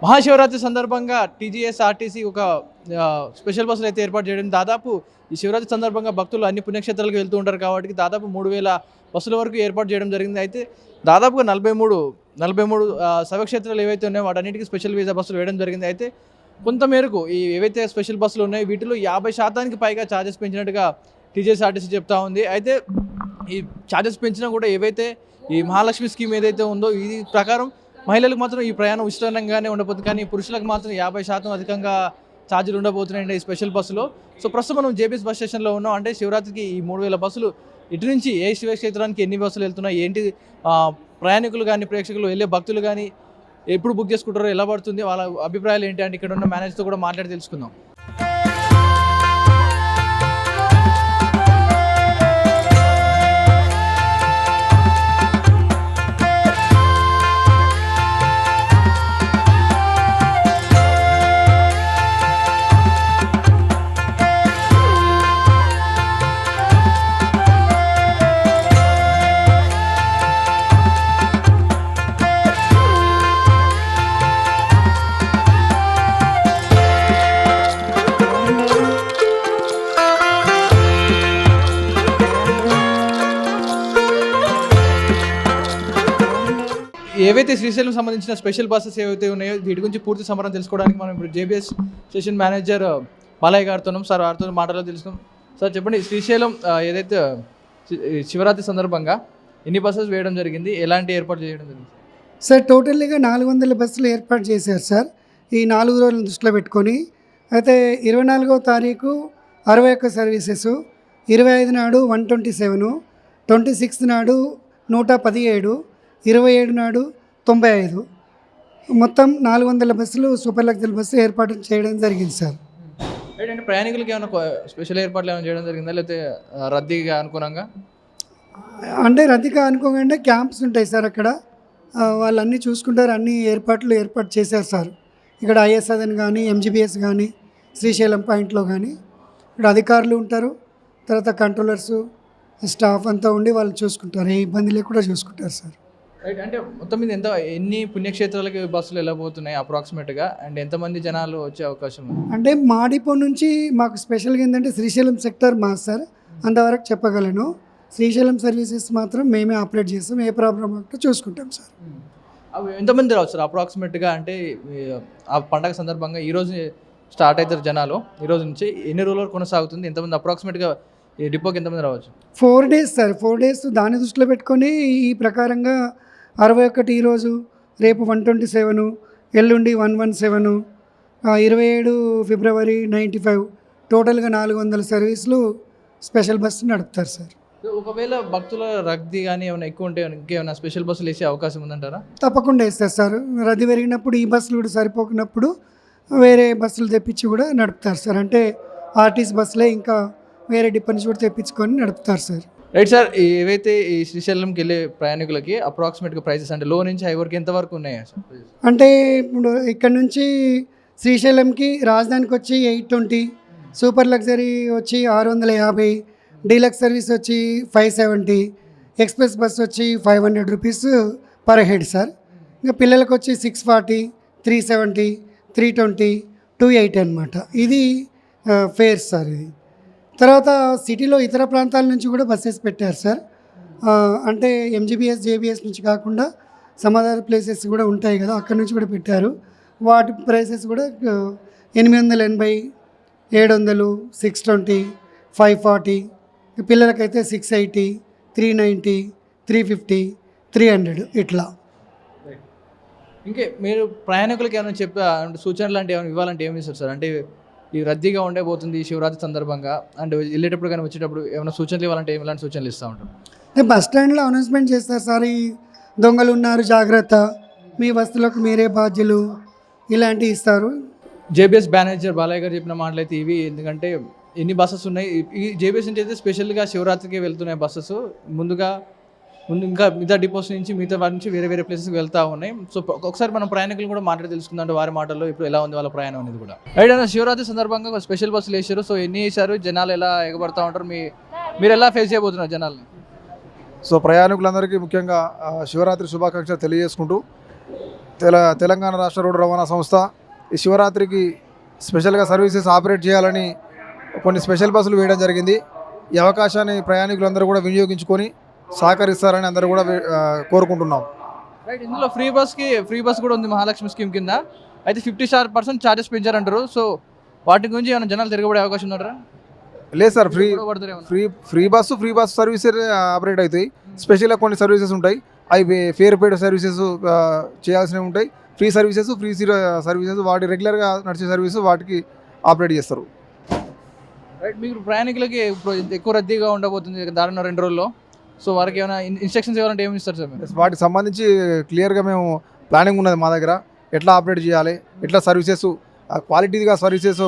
మహాశివరాత్రి సందర్భంగా టీజీఎస్ఆర్టీసీ ఒక స్పెషల్ బస్సులు అయితే ఏర్పాటు చేయడం. దాదాపు ఈ శివరాత్రి సందర్భంగా భక్తులు అన్ని పుణ్యక్షేత్రాలకు వెళ్తూ ఉంటారు కాబట్టి దాదాపు 3000 బస్సుల వరకు ఏర్పాటు చేయడం జరిగింది. అయితే దాదాపుగా 43 శైవక్షేత్రాలు ఏవైతే ఉన్నాయో వాటన్నిటికీ స్పెషల్ వీసా బస్సులు వేయడం జరిగింది. అయితే కొంతమేరకు ఈ ఏవైతే స్పెషల్ బస్సులు ఉన్నాయో వీటిలో 50% పైగా ఛార్జెస్ పెంచినట్టుగా టీజీఎస్ఆర్టీసీ చెప్తా ఉంది. అయితే ఈ ఛార్జెస్ పెంచినా కూడా ఏవైతే ఈ మహాలక్ష్మి స్కీమ్ ఏదైతే ఉందో ఇది ప్రకారం మహిళలకు మాత్రం ఈ ప్రయాణం ఉచితంగానే ఉండబోతుంది. కానీ పురుషులకు మాత్రం 50% అధికంగా ఛార్జీలు ఉండబోతున్నాయండి ఈ స్పెషల్ బస్సులో. సో ప్రస్తుతం మనం జేబీఎస్ బస్ స్టేషన్లో ఉన్నాం. అంటే శివరాత్రికి ఈ 3000 బస్సులు ఇటు నుంచి ఏ శివక్షేత్రానికి ఎన్ని బస్సులు వెళ్తున్నాయి, ఏంటి ప్రయాణికులు కానీ ప్రేక్షకులు వెళ్ళే భక్తులు కానీ ఎప్పుడు బుక్ చేసుకుంటారో, ఎలా పడుతుంది, వాళ్ళ అభిప్రాయాలు ఏంటి అంటే ఇక్కడ ఉన్న మేనేజర్తో కూడా మాట్లాడి తెలుసుకుందాం. ఏవైతే శ్రీశైలం సంబంధించిన స్పెషల్ బస్సెస్ ఏవైతే ఉన్నాయో వీటి గురించి పూర్తి సమాచారం తెలుసుకోవడానికి మనం ఇప్పుడు జేబీఎస్ స్టేషన్ మేనేజర్ బాలయ్య గారితో ఉన్నాం. సార్ వారితో మాటలో తెలుసుకున్నాం. సార్ చెప్పండి, శ్రీశైలం ఏదైతే శివరాత్రి సందర్భంగా ఎన్ని బస్సెస్ వేయడం జరిగింది, ఎలాంటి ఏర్పాటు చేయడం జరిగింది? సార్ టోటల్గా 400 బస్సులు ఏర్పాటు చేశారు సార్ ఈ 4 రోజులను దృష్టిలో పెట్టుకొని. అయితే 24వ తారీఖు 61 సర్వీసెస్, 25 నాడు 127, 26 నాడు 117, 27 నాడు 95, మొత్తం 400 బస్సులు సూపర్ లగ్జరీ బస్సు ఏర్పాటు చేయడం జరిగింది సార్. ఏంటంటే ప్రయాణికులకి ఏమైనా స్పెషల్ ఏర్పాట్లు ఏమైనా చేయడం జరిగిందా, లేకపోతే రద్దీగా అనుకున్నాగా? అంటే రద్దీగా అనుకోకుండా క్యాంప్స్ ఉంటాయి సార్, అక్కడ వాళ్ళన్నీ చూసుకుంటారు. అన్ని ఏర్పాటు చేశారు సార్. ఇక్కడ ఐఎస్ఆర్ఎన్ కానీ ఎంజీబీఎస్ కానీ శ్రీశైలం పాయింట్లో కానీ ఇక్కడ అధికారులు ఉంటారు, తర్వాత కంట్రోలర్సు స్టాఫ్ అంతా ఉండి వాళ్ళు చూసుకుంటారు, ఏ ఇబ్బంది లేకుండా చూసుకుంటారు సార్. రైట్. అంటే మొత్తం మీద ఎన్ని పుణ్యక్షేత్రాలకి బస్సులు వెళ్ళబోతున్నాయి అప్రాక్సిమేట్గా, అండ్ ఎంతమంది జనాలు వచ్చే అవకాశం ఉంది? అంటే మా డిపో నుంచి మాకు స్పెషల్గా ఏంటంటే శ్రీశైలం సెక్టర్ మా సార్, అంతవరకు చెప్పగలను. శ్రీశైలం సర్వీసెస్ మాత్రం మేమే ఆపరేట్ చేస్తాం, ఏ ప్రాబ్లం అంటే చూసుకుంటాం సార్. అవి ఎంతమంది రావచ్చు సార్ అప్రాక్సిమేట్గా? అంటే ఆ పండగ సందర్భంగా ఈరోజు స్టార్ట్ అవుతారు జనాలు, ఈరోజు నుంచి ఎన్ని రోజుల వరకు కొనసాగుతుంది, ఎంతమంది అప్రాక్సిమేట్గా ఈ డిపోకి ఎంతమంది రావచ్చు? 4 days సార్, 4 days దాన్ని దృష్టిలో పెట్టుకొని ఈ ప్రకారంగా 61 ఈరోజు, రేపు 127, ఎల్లుండి 117, 27 ఫిబ్రవరి 95, టోటల్గా 400 సర్వీసులు స్పెషల్ బస్సు నడుపుతారు సార్. ఒకవేళ భక్తుల రద్దీ కానీ ఏమైనా ఎక్కువ ఉంటే ఇంకేమైనా స్పెషల్ బస్సులు వేసే అవకాశం ఉందంటారా? తప్పకుండా వేస్తారు సార్. రద్దీ పెరిగినప్పుడు ఈ బస్సులు కూడా సరిపోకున్నప్పుడు వేరే బస్సులు తెప్పించి కూడా నడుపుతారు సార్. అంటే ఆర్టీసీ బస్సులే ఇంకా వేరే డిపో నుంచి కూడా తెప్పించుకొని నడుపుతారు సార్. Right sir. ఏవైతే ఈ శ్రీశైలంకి వెళ్ళే ప్రయాణికులకి అప్రాక్సిమేట్గా ప్రైసెస్ అంటే లో నుంచి హై వరకు ఎంతవరకు ఉన్నాయి సార్? అంటే ఇప్పుడు ఇక్కడ నుంచి శ్రీశైలంకి రాజధానికి వచ్చి 820, సూపర్ లగ్జరీ వచ్చి 650, డీలక్స్ సర్వీస్ వచ్చి 570, ఎక్స్ప్రెస్ బస్ వచ్చి 500 రూపీస్ పర్ హెడ్ సార్. ఇంకా పిల్లలకు వచ్చి 640, 370, 320, 280 అనమాట. ఇది ఫేర్ సార్. ఇది తర్వాత సిటీలో ఇతర ప్రాంతాల నుంచి కూడా బస్సెస్ పెట్టారు సార్. అంటే ఎంజీబీఎస్ జేబీఎస్ నుంచి కాకుండా సమ్ అదర్ ప్లేసెస్ కూడా ఉంటాయి కదా, అక్కడ నుంచి కూడా పెట్టారు. వాటి ప్రైసెస్ కూడా 880, 700, 620, 540, పిల్లలకైతే 680, 390, 350, 300 ఇట్లా. ఇంకే మీరు ప్రయాణికులకి ఏమైనా అంటే సూచనలు అంటే ఏమైనా ఇవ్వాలంటే ఏమి ఇస్తారు సార్? అంటే ఈ రద్దీగా ఉండబోతుంది శివరాత్రి సందర్భంగా, అండ్ వెళ్ళేటప్పుడు కానీ వచ్చేటప్పుడు ఏమైనా సూచనలు ఇవ్వాలంటే ఎలాంటి సూచనలు ఇస్తూ ఉంటారు? బస్ స్టాండ్లో అనౌన్స్మెంట్ చేస్తారు సార్, ఈ దొంగలు ఉన్నారు జాగ్రత్త, మీ వస్తువులకు మీరే బాధ్యులు, ఇలాంటివి ఇస్తారు. జేబీఎస్ మేనేజర్ బాలయ్య గారు చెప్పిన మాటలు అయితే ఇవి. ఎందుకంటే ఎన్ని బస్సెస్ ఉన్నాయి ఈ జేబీఎస్ నుంచి అయితే స్పెషల్గా శివరాత్రికి వెళ్తున్నాయి బస్సెస్. ముందు ఇంకా మిగతా డిపోస్ నుంచి మిగతా వారి నుంచి వేరే ప్లేసెస్కి వెళ్తూ ఉన్నాయి. సో ఒకసారి మనం ప్రయాణికులు కూడా మాట్లాడి తెలుసుకుందాం వారి మాటల్లో ఇప్పుడు ఎలా ఉంది వాళ్ళ ప్రయాణం అనేది కూడా. రైట్ అన్న, శివరాత్రి సందర్భంగా స్పెషల్ బస్సులు వేసారు. సో ఎన్ని వేసారు, జనాలు ఎలా ఎగబడతా ఉంటారు, మీరు ఎలా ఫేస్ చేయబోతున్నారు జనాల్ని? సో ప్రయాణికులందరికీ ముఖ్యంగా శివరాత్రి శుభాకాంక్షలు తెలియజేసుకుంటూ తెలంగాణ రాష్ట్ర రోడ్డు రవాణా సంస్థ ఈ శివరాత్రికి స్పెషల్గా సర్వీసెస్ ఆపరేట్ చేయాలని కొన్ని స్పెషల్ బస్సులు వేయడం జరిగింది. ఈ అవకాశాన్ని ప్రయాణికులందరూ కూడా వినియోగించుకొని సహకరిస్తారని అందరూ కూడా కోరుకుంటున్నాం. రైట్, ఇందులో ఫ్రీ బస్ కూడా ఉంది మహాలక్ష్మి స్కీమ్ కింద. అయితే 50% ఛార్జెస్ పెంచారంటారు. సో వాటి గురించి ఏమైనా జనాలు తిరగబడే అవకాశం ఉన్నారా? లేదు sir, free bus services operate అవుతాయి. స్పెషల్గా కొన్ని సర్వీసెస్ ఉంటాయి, అవి ఫేర్ పెయిడ్ సర్వీసెస్ చేయాల్సినవి ఉంటాయి. ఫ్రీ సర్వీసెస్ వాటి రెగ్యులర్గా నడిచే సర్వీసు వాటికి ఆపరేట్ చేస్తారు. రైట్, మీకు ప్రయాణికులకి ఎక్కువ రద్దీగా ఉండబోతుంది దారుణ 2 రోజుల్లో. సో వారికి ఏమైనా ఇన్స్ట్రక్షన్స్ ఇవ్వాలంటే ఏమి ఇస్తారు సార్ మీరు? వాటికి సంబంధించి క్లియర్గా మేము ప్లానింగ్ ఉన్నది మా దగ్గర. ఎట్లా ఆపరేట్ చేయాలి, ఎట్లా సర్వీసెస్ క్వాలిటీగా సర్వీసెస్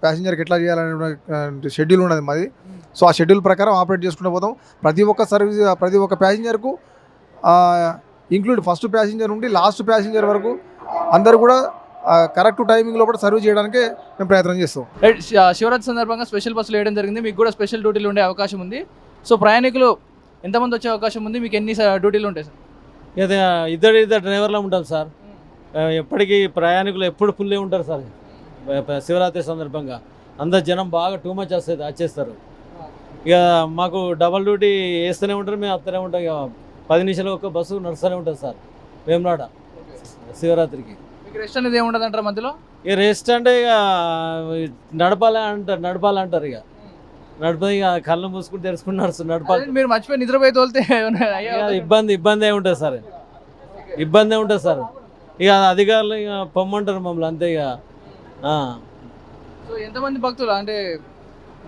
ప్యాసింజర్కి ఎట్లా చేయాలనే షెడ్యూల్ ఉన్నది మాది. సో ఆ షెడ్యూల్ ప్రకారం ఆపరేట్ చేసుకుంటూ పోతాం. ప్రతి ఒక్క ప్యాసింజర్కు ఇంక్లూడ్ ఫస్ట్ ప్యాసింజర్ నుండి లాస్ట్ ప్యాసింజర్ వరకు అందరూ కూడా కరెక్ట్ టైమింగ్ లోపల సర్వీస్ చేయడానికే మేము ప్రయత్నం చేస్తాం. రైట్, శివరాత్రి సందర్భంగా స్పెషల్ బస్సులు వేయడం జరిగింది. మీకు కూడా స్పెషల్ డ్యూటీలు ఉండే అవకాశం ఉంది. సో ప్రయాణికులు ఎంతమంది వచ్చే అవకాశం ఉంది? మీకు ఎన్ని డ్యూటీలు ఉంటాయి సార్? ఇద్దరు డ్రైవర్లు ఉంటాం సార్. ఎప్పటికీ ప్రయాణికులు ఎప్పుడు ఫుల్లే ఉంటారు సార్. శివరాత్రి సందర్భంగా అందరు జనం బాగా టూ మచ్ వచ్చేస్తారు. ఇక మాకు డబల్ డ్యూటీ వేస్తూనే ఉంటారు, మేము వస్తూనే ఉంటాం. ఇక 10 నిమిషాలు ఒక బస్సు నడుస్తూనే ఉంటుంది సార్ వేములాడ శివరాత్రికి. మీకు రెస్ట్ అనేది ఏముండదు అంటారు మధ్యలో? ఇక రెస్ట్ అంటే ఇక నడపాలంటారు. ఇక ఇక కళ్ళు మూసుకుంటూ తెరుచుకుని నడపాలి. మీరు మర్చిపోయి నిద్రపోయి తోలితే ఇబ్బంది ఉంటుంది సార్. ఇక అధికారులు ఇక పొమ్మంటారు మమ్మల్ని అంతే. ఇక సో ఎంతమంది భక్తులు అంటే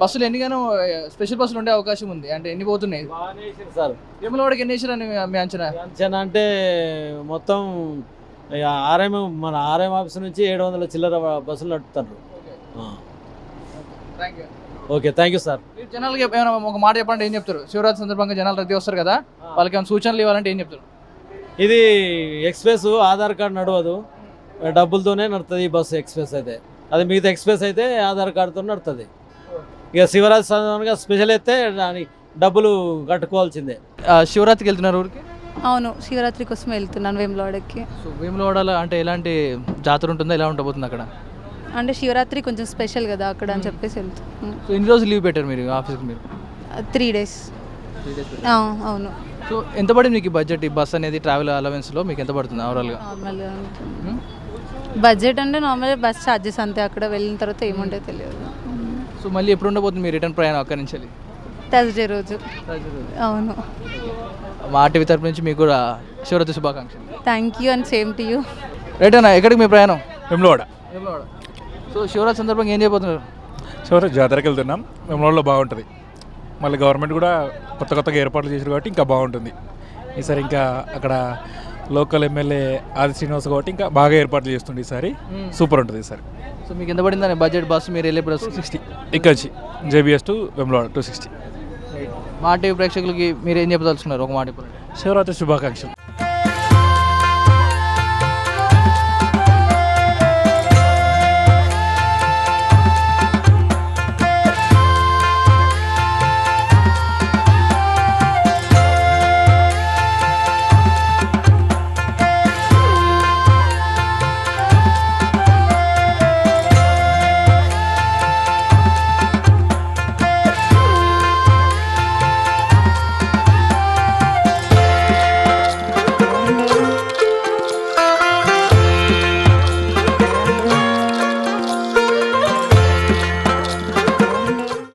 బస్సులు ఎన్నిగానో స్పెషల్ బస్సులు ఉండే అవకాశం ఉంది అంటే ఎన్ని పోతున్నాయి సార్? వేములవాడకి ఎన్ని వేసారని మీ అంచనా? అంటే మొత్తం మన ఆర్ఎం ఆఫీస్ నుంచి 700 చిల్లర బస్సులు నడుపుతారు. Okay, thank you sir. మీరు జనాలకి ఏమైనా ఒక మాట చెప్పండి, ఏం చెప్తారు? శివరాత్రి సందర్భంగా జనాలు రద్దీ వస్తారు కదా, వాళ్ళకి ఏమైనా సూచనలు ఇవ్వాలంటే ఏం చెప్తారు? ఇది ఎక్స్ప్రెస్ ఆధార్ కార్డు నడవదు, డబ్బులతోనే నడుతుంది ఈ బస్సు ఎక్స్ప్రెస్ అయితే. అది మిగతా ఎక్స్ప్రెస్ అయితే ఆధార్ కార్డుతో నడుతుంది. ఇక శివరాత్రి సందర్భంగా స్పెషల్ అయితే దాని డబ్బులు కట్టుకోవాల్సిందే. శివరాత్రికి వెళ్తున్నారు ఊరికి? అవును, శివరాత్రి కోసం వెళ్తున్నాను వేములవాడకి. సో వేములవాడలో అంటే ఎలాంటి జాతర ఉంటుందో, ఎలా ఉండబోతుంది అక్కడ? అంటే శివరాత్రి కొంచెం స్పెషల్ కదా అక్కడ అని చెప్పేసి వెళ్తాను. సో ఎన్ని రోజులు లీవ్ పెట్టారు మీరు ఆఫీస్కి? మీరు 3 days. అవును. సో ఎంత పడింది మీకు బడ్జెట్? ఈ బస్ అనేది ట్రావెల్ అలవెన్స్లో మీకు ఎంత పడుతుంది ఓవరాల్గా? నార్మల్గా బడ్జెట్ అంటే నార్మల్గా బస్ ఛార్జెస్ అంతే, అక్కడ వెళ్ళిన తర్వాత ఏముంటే తెలియదు. సో మళ్ళీ ఎప్పుడు ఉండబోతుంది మీ రిటర్న్ ప్రయాణం అక్కడి నుంచి? థర్స్డే రోజు. అవును. మా టీవీ తరపు నుంచి మీకు కూడా శివరాత్రి శుభాకాంక్షలు. Thank you and same to you. Right అన్న, ఎక్కడికి మీ ప్రయాణం? వేములవాడ. సో శివరాత్రి సందర్భంగా ఏం చేయబోతున్నారు? శివరాత్రి జాతరకి వెళ్తున్నాం. వేములవాడలో బాగుంటుంది. మళ్ళీ గవర్నమెంట్ కూడా కొత్తగా ఏర్పాట్లు చేశారు కాబట్టి ఇంకా బాగుంటుంది. ఈసారి ఇంకా అక్కడ లోకల్ ఎమ్మెల్యే ఆది శ్రీనివాస్ కాబట్టి ఇంకా బాగా ఏర్పాట్లు చేస్తుంది. ఈసారి సూపర్ ఉంటుంది ఈసారి. సో మీకు ఎంత పడిందని బడ్జెట్ బస్సు మీరు వెళ్ళే బస్సు? 260 ఇక్కడ నుంచి జేబీఎస్ టు వేములవాడ 260. మా టీవీ ప్రేక్షకులకి మీరు ఏం చెప్పదలుచుకున్నారు? ఒక మాట ఇప్పుడు. శివరాత్రి శుభాకాంక్షలు.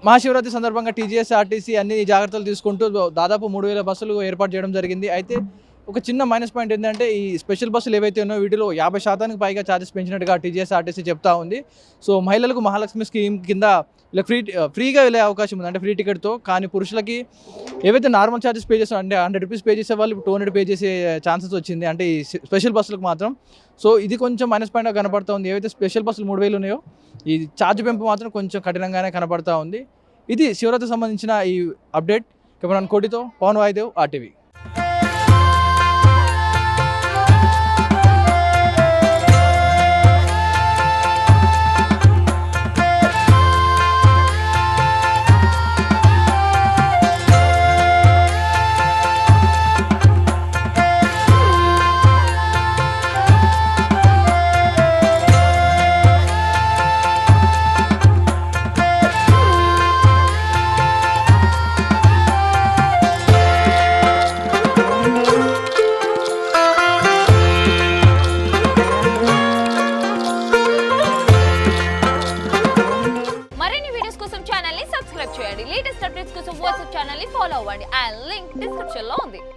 మహాశివరాత్రి సందర్భంగా టీజీఎస్ఆర్టీసీ అన్ని జాగ్రత్తలు తీసుకుంటూ దాదాపు 3000 బస్సులు ఏర్పాటు చేయడం జరిగింది. అయితే ఒక చిన్న మైనస్ పాయింట్ ఏంటంటే ఈ స్పెషల్ బస్సులు ఏవైతే ఉన్నాయో వీటిలో 50% పైగా ఛార్జెస్ పెంచినట్టుగా టీజీఎస్ఆర్టీసీ చెప్తా ఉంది. సో మహిళలకు మహాలక్ష్మి స్కీమ్ కింద ఇలా ఫ్రీగా వెళ్ళే అవకాశం ఉంది, అంటే ఫ్రీ టికెట్తో. కానీ పురుషులకి ఏవైతే నార్మల్ ఛార్జెస్ పే చేస్తారో, అంటే 100 రూపీస్ పే చేసే వాళ్ళు 200 పే చేసే ఛాన్సెస్ వచ్చింది, అంటే ఈ స్పెషల్ బస్సులకు మాత్రం. సో ఇది కొంచెం మైనస్ పాయింట్గా కనపడుతూ ఉంది. ఏవైతే స్పెషల్ బస్సులు 3000 ఉన్నాయో ఈ ఛార్జ్ పెంపు మాత్రం కొంచెం కఠినంగానే కనపడుతూ ఉంది. ఇది శివరాత్రికి సంబంధించిన ఈ అప్డేట్. కెమెరాన్ కోటితో పవన్ వాయుదేవ్, RTV. అప్డేట్స్ కోసం ఛానల్ ని సబ్స్క్రైబ్ చేయండి. లేటెస్ట్ అప్డేట్స్ కోసం వాట్సాప్ ఛానల్ ని ఫాలో అవ్వండి. ఆ లింక్ డిస్క్రిప్షన్ లో ఉంది.